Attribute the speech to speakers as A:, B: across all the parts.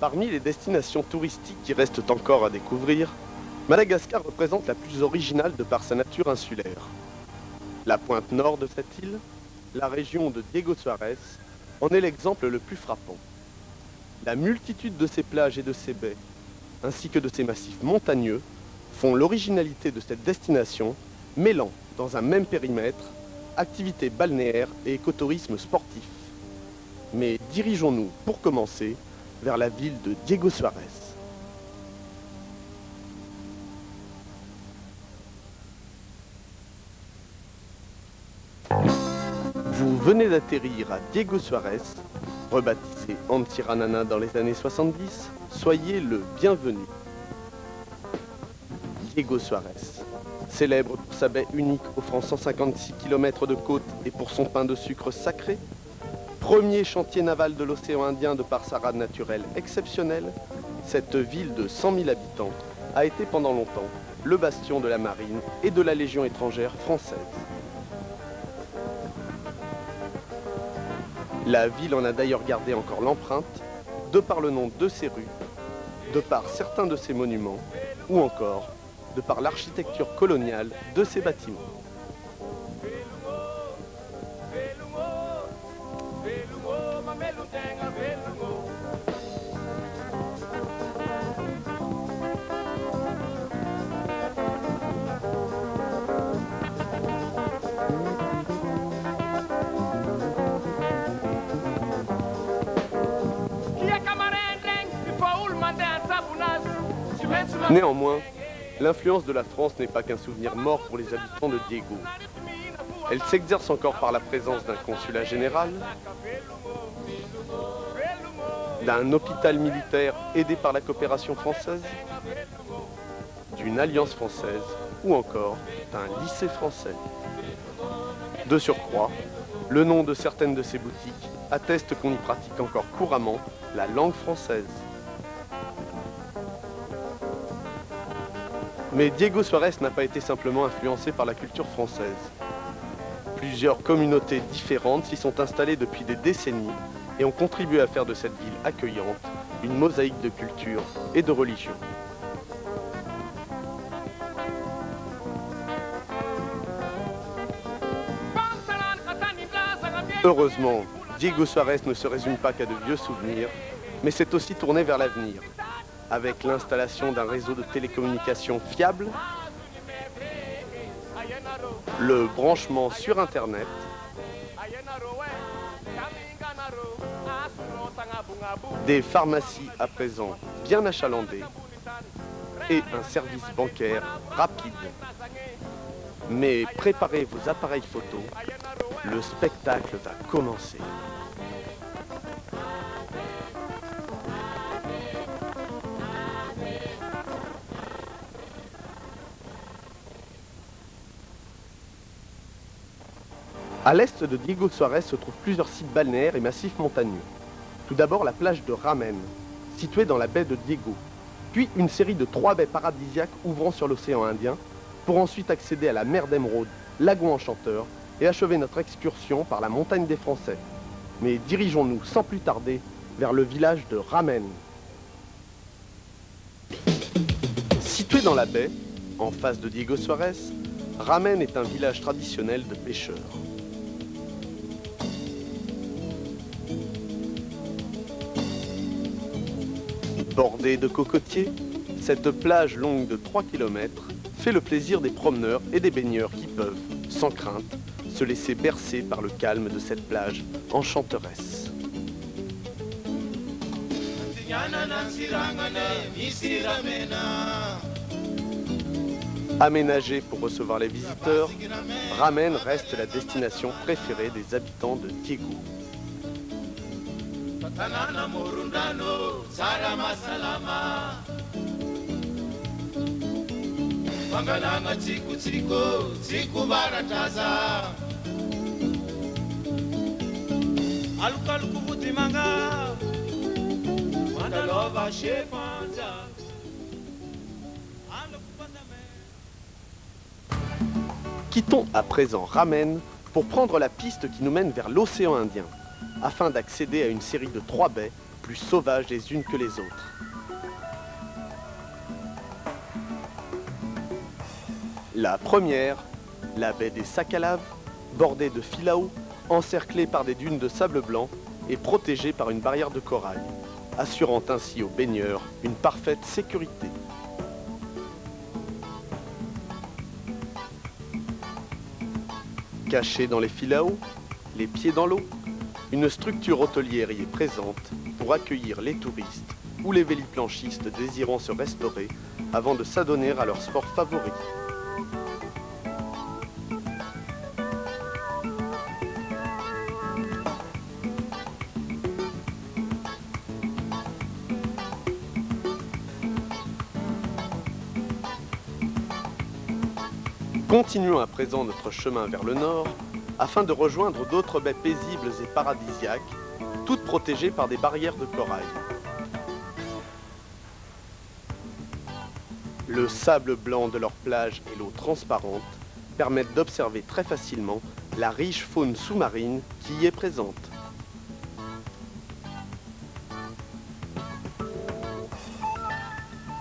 A: Parmi les destinations touristiques qui restent encore à découvrir, Madagascar représente la plus originale de par sa nature insulaire. La pointe nord de cette île, la région de Diego Soares, en est l'exemple le plus frappant. La multitude de ses plages et de ses baies, ainsi que de ses massifs montagneux, font l'originalité de cette destination, mêlant dans un même périmètre activités balnéaires et écotourisme sportif. Mais dirigeons-nous, pour commencer, vers la ville de Diego Soares. Vous venez d'atterrir à Diego Soares, rebaptisé Antsiranana dans les années 70, soyez le bienvenu. Diego Soares, célèbre pour sa baie unique offrant 156 km de côte et pour son pain de sucre sacré, premier chantier naval de l'océan Indien de par sa rade naturelle exceptionnelle, cette ville de 100 000 habitants a été pendant longtemps le bastion de la marine et de la Légion étrangère française. La ville en a d'ailleurs gardé encore l'empreinte, de par le nom de ses rues, de par certains de ses monuments, ou encore de par l'architecture coloniale de ses bâtiments. Néanmoins, l'influence de la France n'est pas qu'un souvenir mort pour les habitants de Diego. Elle s'exerce encore par la présence d'un consulat général, d'un hôpital militaire aidé par la coopération française, d'une alliance française ou encore d'un lycée français. De surcroît, le nom de certaines de ces boutiques atteste qu'on y pratique encore couramment la langue française. Mais Diego Soares n'a pas été simplement influencé par la culture française. Plusieurs communautés différentes s'y sont installées depuis des décennies et ont contribué à faire de cette ville accueillante une mosaïque de culture et de religion. Heureusement, Diego Soares ne se résume pas qu'à de vieux souvenirs, mais s'est aussi tourné vers l'avenir, avec l'installation d'un réseau de télécommunications fiable, le branchement sur Internet, des pharmacies à présent bien achalandées et un service bancaire rapide. Mais préparez vos appareils photo, le spectacle va commencer. À l'est de Diego Soares se trouvent plusieurs sites balnéaires et massifs montagneux. Tout d'abord la plage de Ramen, située dans la baie de Diego, puis une série de 3 baies paradisiaques ouvrant sur l'océan Indien, pour ensuite accéder à la mer d'Émeraude, lagon enchanteur, et achever notre excursion par la montagne des Français. Mais dirigeons-nous sans plus tarder vers le village de Ramen. Situé dans la baie, en face de Diego Soares, Ramen est un village traditionnel de pêcheurs. Bordée de cocotiers, cette plage longue de 3 km fait le plaisir des promeneurs et des baigneurs qui peuvent, sans crainte, se laisser bercer par le calme de cette plage enchanteresse. Aménagée pour recevoir les visiteurs, Ramen reste la destination préférée des habitants de Diego. Quittons à présent Ramen pour prendre la piste qui nous mène vers l'océan Indien, afin d'accéder à une série de 3 baies plus sauvages les unes que les autres. La première, la baie des Sacs à Lave, bordée de filao, encerclée par des dunes de sable blanc et protégée par une barrière de corail, assurant ainsi aux baigneurs une parfaite sécurité. Cachée dans les filaos, les pieds dans l'eau, une structure hôtelière y est présente pour accueillir les touristes ou les véliplanchistes désirant se restaurer avant de s'adonner à leur sport favori. Continuons à présent notre chemin vers le nord afin de rejoindre d'autres baies paisibles et paradisiaques, toutes protégées par des barrières de corail. Le sable blanc de leurs plages et l'eau transparente permettent d'observer très facilement la riche faune sous-marine qui y est présente.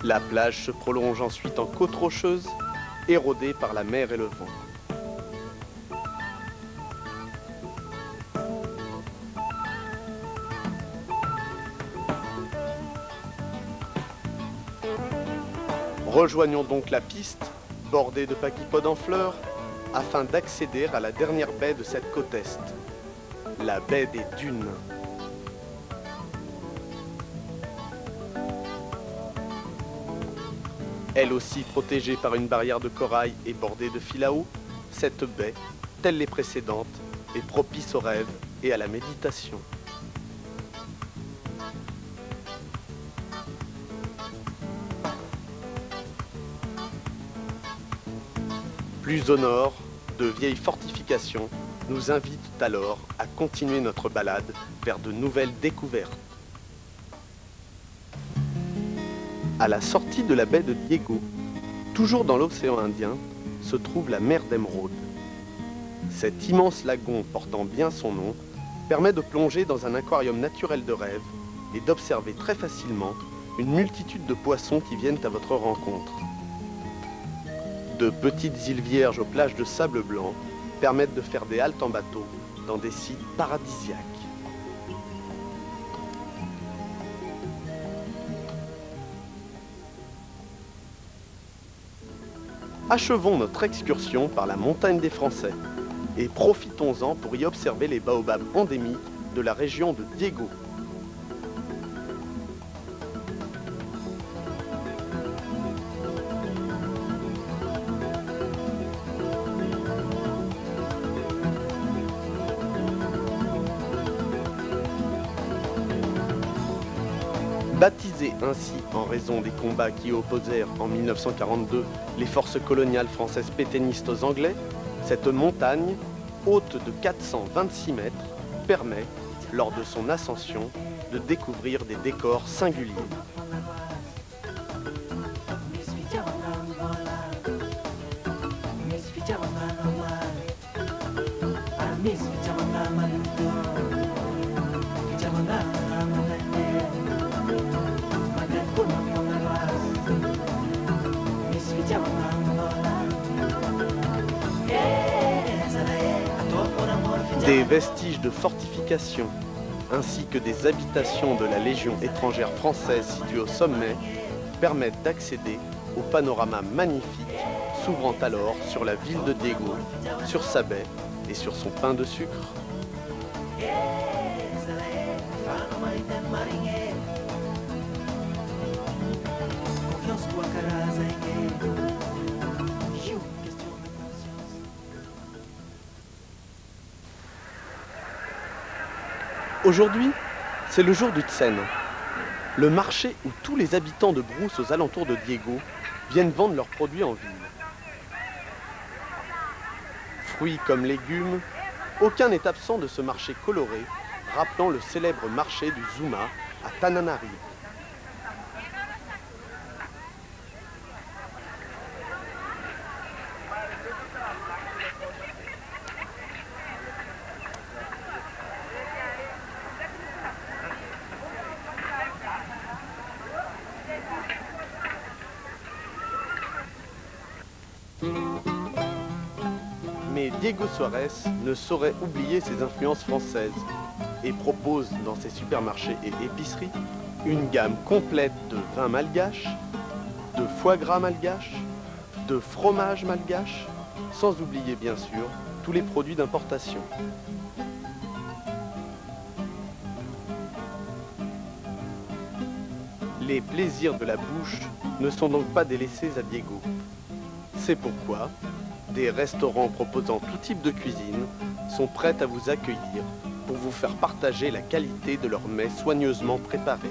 A: La plage se prolonge ensuite en côte rocheuse, érodée par la mer et le vent. Rejoignons donc la piste, bordée de pachypodes en fleurs, afin d'accéder à la dernière baie de cette côte est, la baie des Dunes. Elle aussi protégée par une barrière de corail et bordée de filao, cette baie, telle les précédentes, est propice aux rêves et à la méditation. Plus au nord, de vieilles fortifications nous invitent alors à continuer notre balade vers de nouvelles découvertes. À la sortie de la baie de Diego, toujours dans l'océan Indien, se trouve la mer d'Émeraude. Cet immense lagon portant bien son nom permet de plonger dans un aquarium naturel de rêve et d'observer très facilement une multitude de poissons qui viennent à votre rencontre. De petites îles vierges aux plages de sable blanc permettent de faire des haltes en bateau dans des sites paradisiaques. Achevons notre excursion par la montagne des Français et profitons-en pour y observer les baobabs endémiques de la région de Diego. Baptisée ainsi en raison des combats qui opposèrent en 1942 les forces coloniales françaises pétainistes aux Anglais, cette montagne, haute de 426 mètres, permet, lors de son ascension, de découvrir des décors singuliers. Des vestiges de fortifications, ainsi que des habitations de la Légion étrangère française située au sommet, permettent d'accéder au panorama magnifique s'ouvrant alors sur la ville de Diego, sur sa baie et sur son pain de sucre. Aujourd'hui, c'est le jour du Tsen, le marché où tous les habitants de Brousse aux alentours de Diego viennent vendre leurs produits en ville. Fruits comme légumes, aucun n'est absent de ce marché coloré, rappelant le célèbre marché du Zuma à Tananarive. Diego Suarez ne saurait oublier ses influences françaises et propose dans ses supermarchés et épiceries une gamme complète de vins malgaches, de foie gras malgache, de fromage malgache, sans oublier bien sûr tous les produits d'importation. Les plaisirs de la bouche ne sont donc pas délaissés à Diego. C'est pourquoi des restaurants proposant tout type de cuisine sont prêts à vous accueillir pour vous faire partager la qualité de leurs mets soigneusement préparés.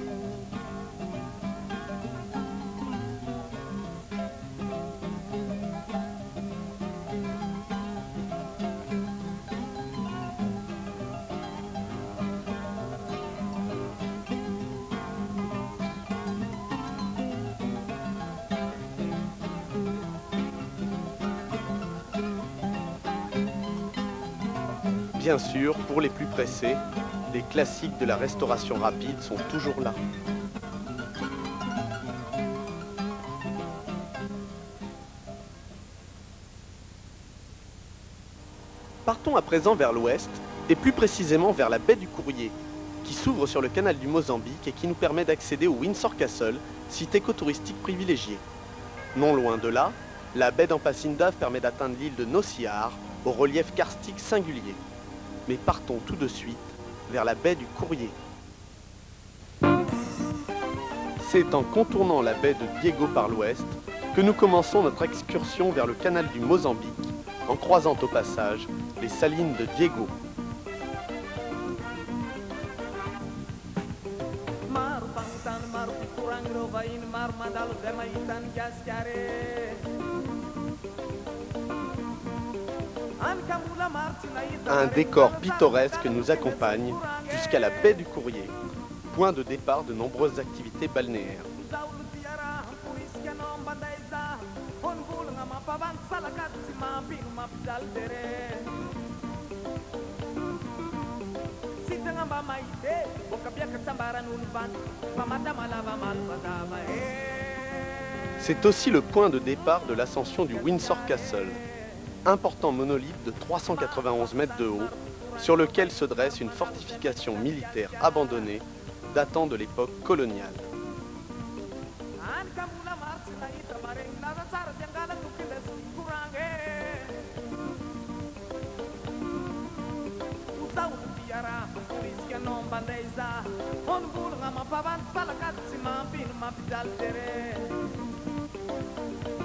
A: Bien sûr, pour les plus pressés, les classiques de la restauration rapide sont toujours là. Partons à présent vers l'ouest, et plus précisément vers la baie du Courrier, qui s'ouvre sur le canal du Mozambique et qui nous permet d'accéder au Windsor Castle, site écotouristique privilégié. Non loin de là, la baie d'Ampacinda permet d'atteindre l'île de Nociar, au relief karstique singulier. Mais partons tout de suite vers la baie du Courrier. C'est en contournant la baie de Diego par l'ouest que nous commençons notre excursion vers le canal du Mozambique, en croisant au passage les salines de Diego. Un décor pittoresque nous accompagne jusqu'à la baie du Courrier, point de départ de nombreuses activités balnéaires. C'est aussi le point de départ de l'ascension du Windsor Castle, important monolithe de 391 mètres de haut, sur lequel se dresse une fortification militaire abandonnée datant de l'époque coloniale.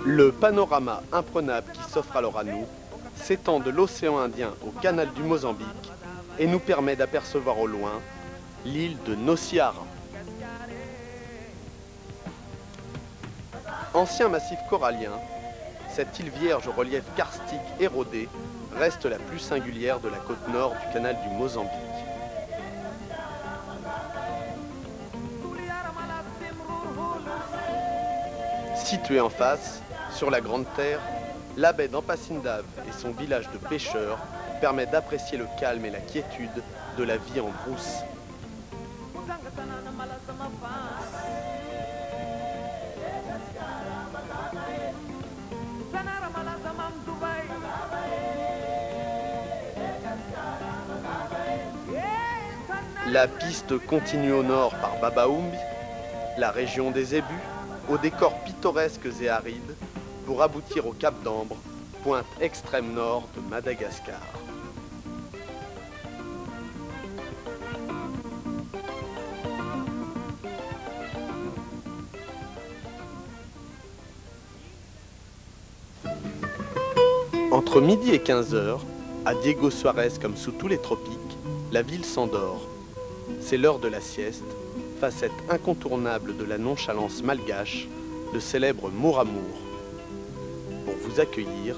A: Le panorama imprenable qui s'offre alors à nous s'étend de l'océan Indien au canal du Mozambique et nous permet d'apercevoir au loin l'île de Nociara. Ancien massif corallien, cette île vierge au relief karstique érodé reste la plus singulière de la côte nord du canal du Mozambique. Située en face, sur la Grande Terre, la baie d'Ampacinda et son village de pêcheurs permettent d'apprécier le calme et la quiétude de la vie en brousse. La piste continue au nord par Babaoumbi, la région des Zébus, aux décors pittoresques et arides, pour aboutir au Cap d'Ambre, pointe extrême nord de Madagascar. Entre midi et 15 h, à Diego Suarez comme sous tous les tropiques, la ville s'endort. C'est l'heure de la sieste, facette incontournable de la nonchalance malgache, le célèbre Mouramour. Pour vous accueillir,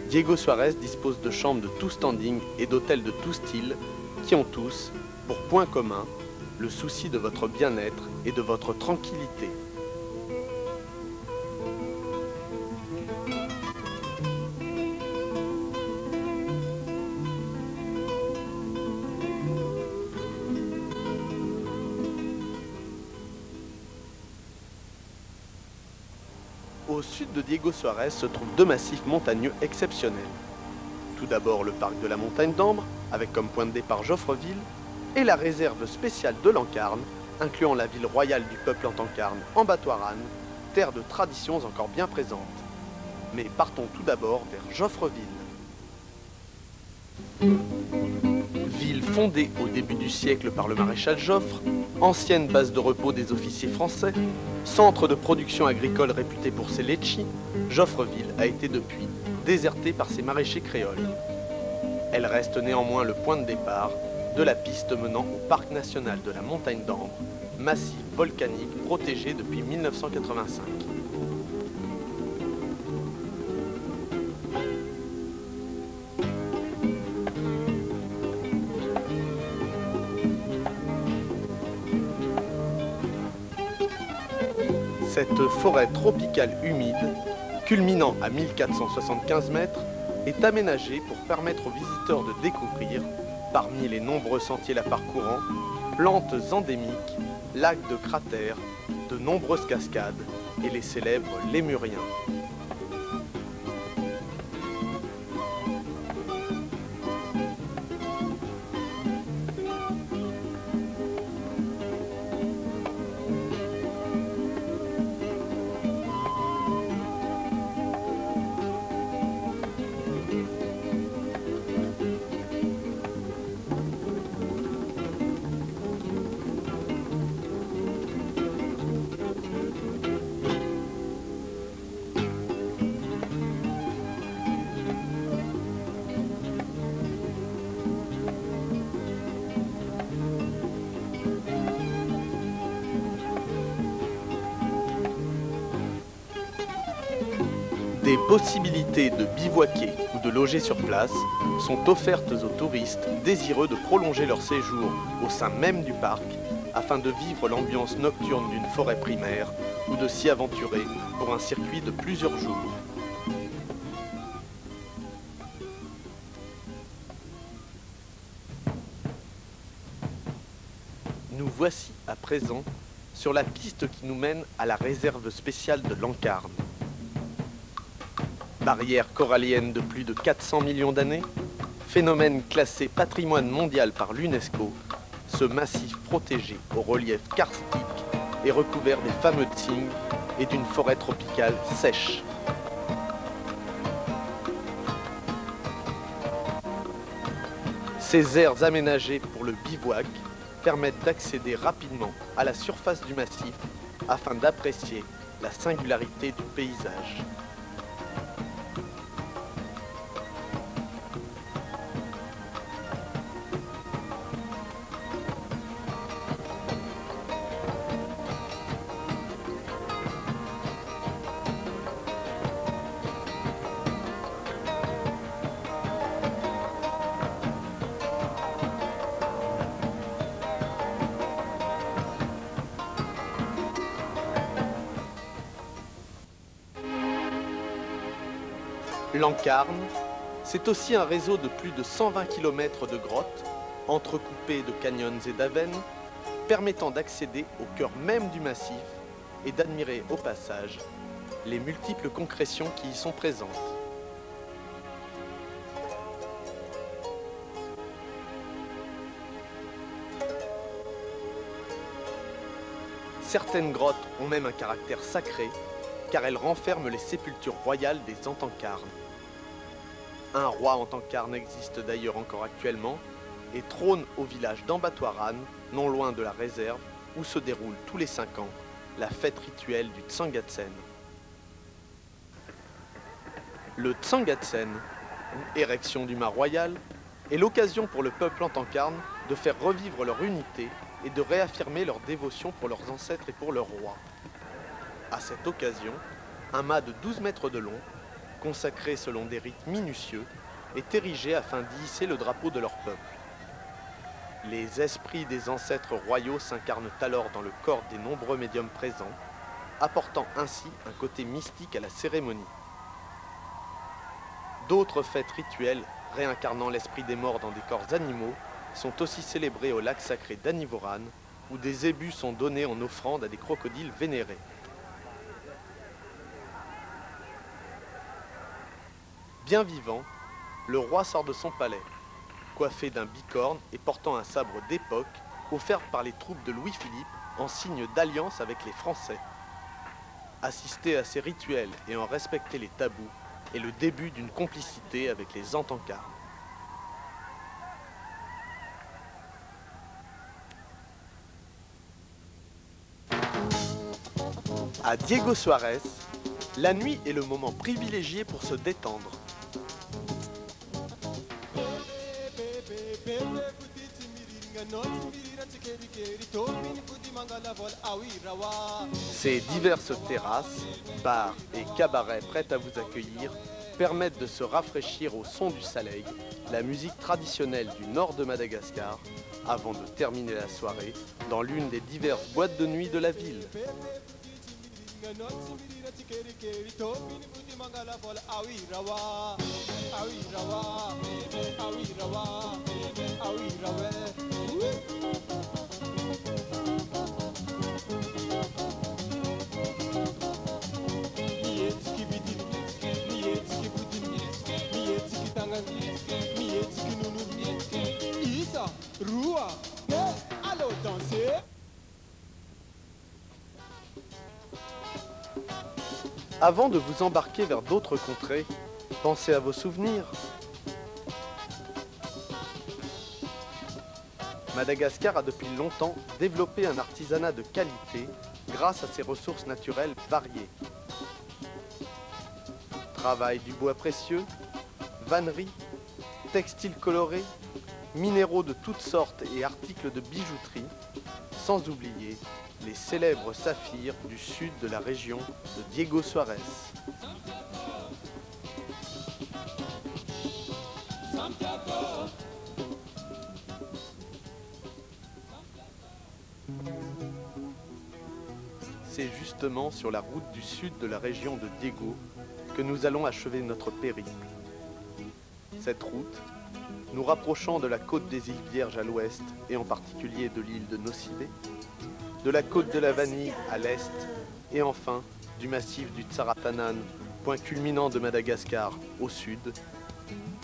A: Diego Suarez dispose de chambres de tout standing et d'hôtels de tout style qui ont tous, pour point commun, le souci de votre bien-être et de votre tranquillité. Au sud de Diego Suarez se trouvent deux massifs montagneux exceptionnels. tout d'abord le parc de la Montagne d'Ambre, avec comme point de départ Joffreville, et la réserve spéciale de Lancarne, incluant la ville royale du peuple en Tancarne, Ambattoirane, terre de traditions encore bien présentes. Mais partons tout d'abord vers Joffreville. Ville fondée au début du siècle par le maréchal Joffre, ancienne base de repos des officiers français, centre de production agricole réputé pour ses litchis, Joffreville a été depuis désertée par ses maraîchers créoles. Elle reste néanmoins le point de départ de la piste menant au parc national de la Montagne d'Ambre, massif volcanique protégé depuis 1985. Cette forêt tropicale humide, culminant à 1475 mètres, est aménagée pour permettre aux visiteurs de découvrir, parmi les nombreux sentiers la parcourant, plantes endémiques, lacs de cratères, de nombreuses cascades et les célèbres lémuriens. Des possibilités de bivouaquer ou de loger sur place sont offertes aux touristes désireux de prolonger leur séjour au sein même du parc afin de vivre l'ambiance nocturne d'une forêt primaire ou de s'y aventurer pour un circuit de plusieurs jours. Nous voici à présent sur la piste qui nous mène à la réserve spéciale de Lancarne. Barrière corallienne de plus de 400 millions d'années, phénomène classé patrimoine mondial par l'UNESCO, ce massif protégé au relief karstique est recouvert des fameux tsing et d'une forêt tropicale sèche. Ces aires aménagées pour le bivouac permettent d'accéder rapidement à la surface du massif afin d'apprécier la singularité du paysage. Lancarne, c'est aussi un réseau de plus de 120 km de grottes, entrecoupées de canyons et d'avennes, permettant d'accéder au cœur même du massif et d'admirer au passage les multiples concrétions qui y sont présentes. Certaines grottes ont même un caractère sacré, car elles renferment les sépultures royales des Antancarnes. Un roi Antancarne existe d'ailleurs encore actuellement et trône au village d'Ambattoirane, non loin de la réserve, où se déroule tous les 5 ans la fête rituelle du Tsangatsen. Le Tsangatsen, ou érection du mât royal, est l'occasion pour le peuple Antancarne de faire revivre leur unité et de réaffirmer leur dévotion pour leurs ancêtres et pour leur roi. À cette occasion, un mât de 12 mètres de long, consacré selon des rites minutieux, est érigé afin d'y hisser le drapeau de leur peuple. Les esprits des ancêtres royaux s'incarnent alors dans le corps des nombreux médiums présents, apportant ainsi un côté mystique à la cérémonie. D'autres fêtes rituelles, réincarnant l'esprit des morts dans des corps animaux, sont aussi célébrées au lac sacré d'Anivorane, où des ébus sont donnés en offrande à des crocodiles vénérés. Bien vivants, le roi sort de son palais, coiffé d'un bicorne et portant un sabre d'époque offert par les troupes de Louis-Philippe en signe d'alliance avec les Français. Assister à ces rituels et en respecter les tabous est le début d'une complicité avec les Entancars. À Diego Suárez, la nuit est le moment privilégié pour se détendre. Ces diverses terrasses, bars et cabarets prêts à vous accueillir permettent de se rafraîchir au son du soleil, la musique traditionnelle du nord de Madagascar, avant de terminer la soirée dans l'une des diverses boîtes de nuit de la ville. Avant de vous embarquer vers d'autres contrées, pensez à vos souvenirs. Madagascar a depuis longtemps développé un artisanat de qualité grâce à ses ressources naturelles variées. Travail du bois précieux, vannerie, textiles colorés, minéraux de toutes sortes et articles de bijouterie, sans oublier les célèbres saphirs du sud de la région de Diego Suárez. C'est justement sur la route du sud de la région de Diego que nous allons achever notre périple. Cette route, nous rapprochant de la côte des îles Vierges à l'ouest et en particulier de l'île de Nocibé, de la côte de la Vanille à l'est et enfin du massif du Tsaratanan, point culminant de Madagascar au sud,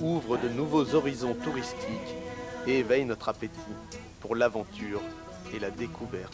A: ouvre de nouveaux horizons touristiques et éveille notre appétit pour l'aventure et la découverte.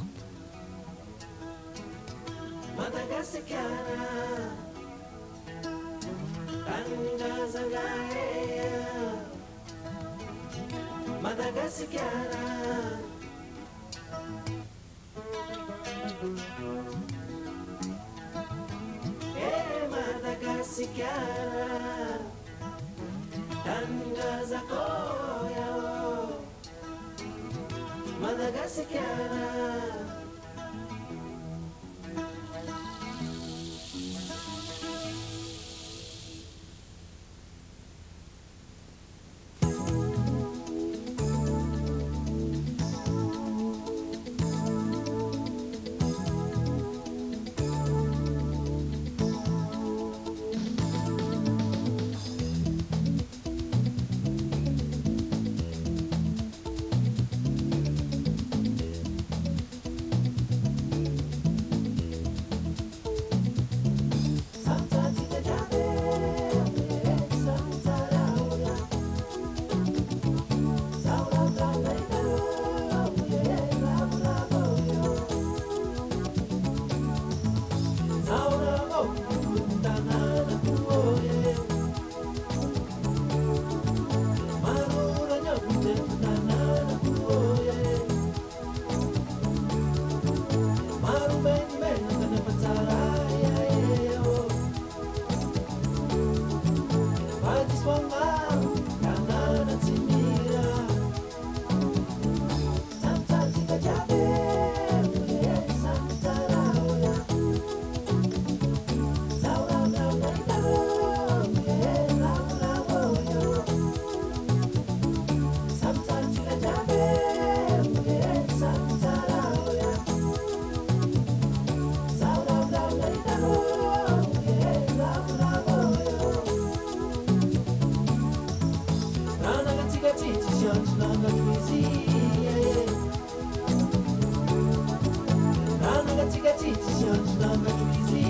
B: Rana katika titi, shonji nanga tuizi.